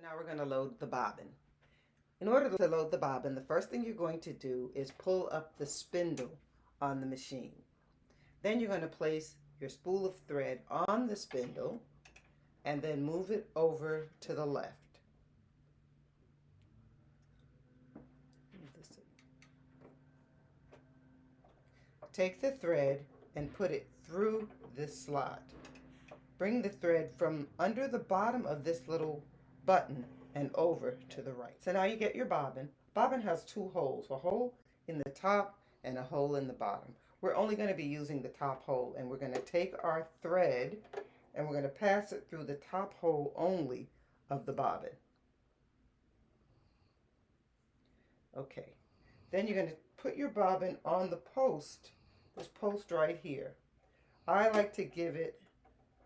So now we're going to load the bobbin. In order to load the bobbin, the first thing you're going to do is pull up the spindle on the machine. Then you're going to place your spool of thread on the spindle and then move it over to the left. Take the thread and put it through this slot. Bring the thread from under the bottom of this little button and over to the right. So now you get your bobbin. Bobbin has two holes, a hole in the top and a hole in the bottom. We're only going to be using the top hole, and we're going to take our thread and we're going to pass it through the top hole only of the bobbin. Okay, then you're going to put your bobbin on the post, this post right here. I like to give it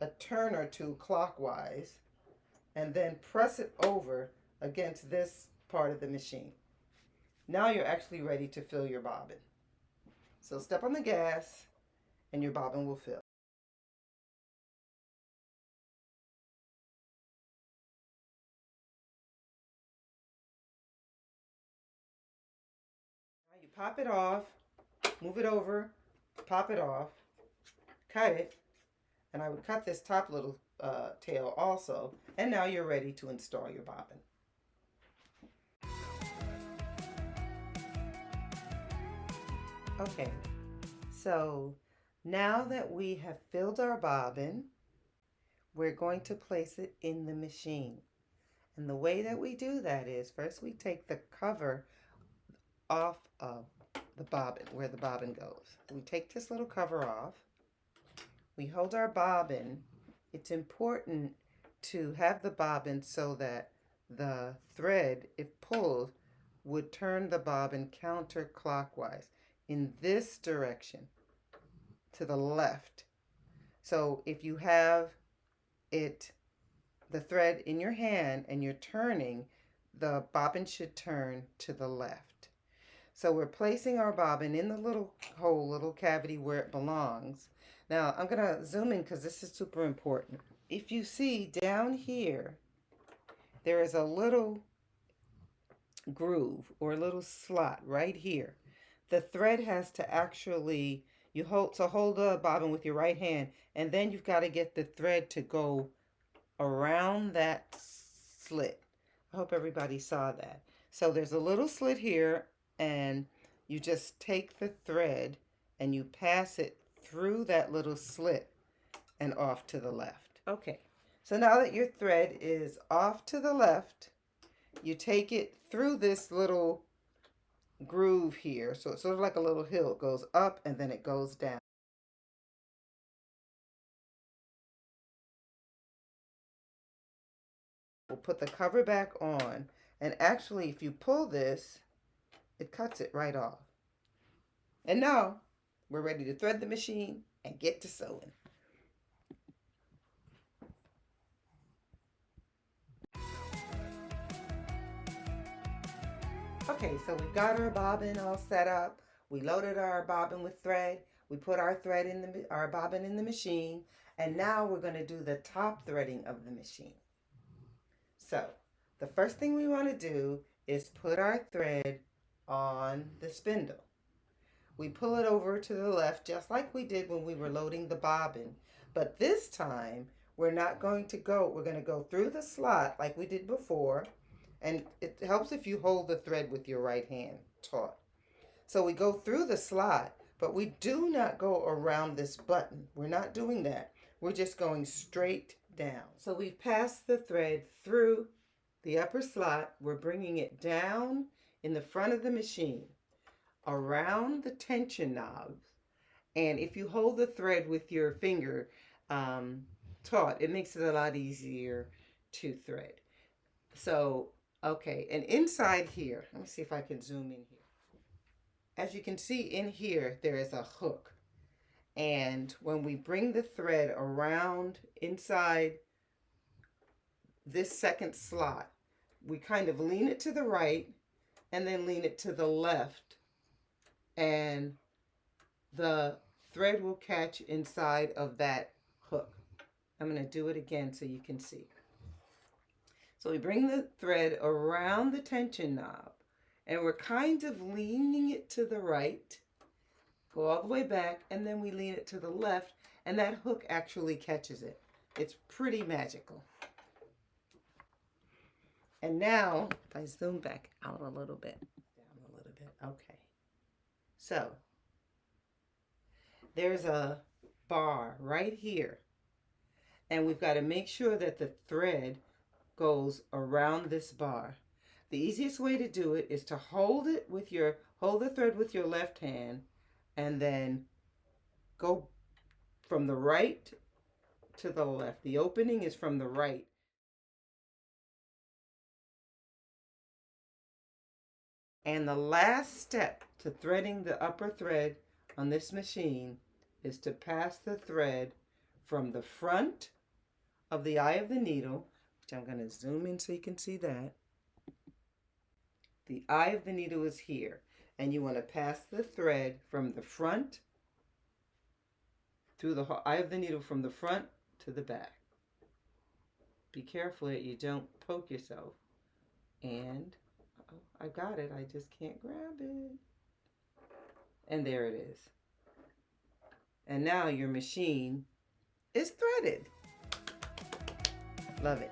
a turn or two clockwise and then press it over against this part of the machine. Now you're actually ready to fill your bobbin. So step on the gas and your bobbin will fill. Now you pop it off, move it over, pop it off, cut it, and I would cut this top little tail also, and now you're ready to install your bobbin. Okay, so now that we have filled our bobbin, we're going to place it in the machine. And the way that we do that is, first we take the cover off of the bobbin, where the bobbin goes. We take this little cover off. We hold our bobbin. It's important to have the bobbin so that the thread, if pulled, would turn the bobbin counterclockwise in this direction to the left. So if you have the thread in your hand and you're turning, the bobbin should turn to the left. So we're placing our bobbin in the little hole, little cavity where it belongs. Now I'm gonna zoom in because this is super important. If you see down here, there is a little groove or a little slot right here. The thread has to actually, hold the bobbin with your right hand, and then you've got to get the thread to go around that slit. I hope everybody saw that. So there's a little slit here, and you just take the thread and you pass it through that little slit and off to the left. Okay, so now that your thread is off to the left, you take it through this little groove here. So it's sort of like a little hill. It goes up and then it goes down. We'll put the cover back on, and actually if you pull this, it cuts it right off. And now we're ready to thread the machine and get to sewing. Okay, so we've got our bobbin all set up. We loaded our bobbin with thread. We put our thread in our bobbin in the machine, and now we're going to do the top threading of the machine. So the first thing we want to do is put our thread on the spindle. We pull it over to the left just like we did when we were loading the bobbin, but this time we're not going to go, we're going to go through the slot like we did before, and it helps if you hold the thread with your right hand taut. So we go through the slot, but we do not go around this button. We're not doing that. We're just going straight down. So we've passed the thread through the upper slot. We're bringing it down in the front of the machine, around the tension knobs. And if you hold the thread with your finger taut, it makes it a lot easier to thread. So, okay, and inside here, let me see if I can zoom in here. As you can see in here, there is a hook. And when we bring the thread around inside this second slot, we kind of lean it to the right and then lean it to the left, and the thread will catch inside of that hook. I'm going to do it again so you can see. So we bring the thread around the tension knob and we're kind of leaning it to the right, go all the way back, and then we lean it to the left, and that hook actually catches it. It's pretty magical. And now, if I zoom back out a little bit, down a little bit, okay. So, there's a bar right here, and we've got to make sure that the thread goes around this bar. The easiest way to do it is to hold the thread with your left hand, and then go from the right to the left. The opening is from the right. And the last step to threading the upper thread on this machine is to pass the thread from the front of the eye of the needle, which I'm going to zoom in so you can see that. The eye of the needle is here, and you want to pass the thread from the front through the eye of the needle from the front to the back. Be careful that you don't poke yourself. And I got it. I just can't grab it. And there it is. And now your machine is threaded. Love it.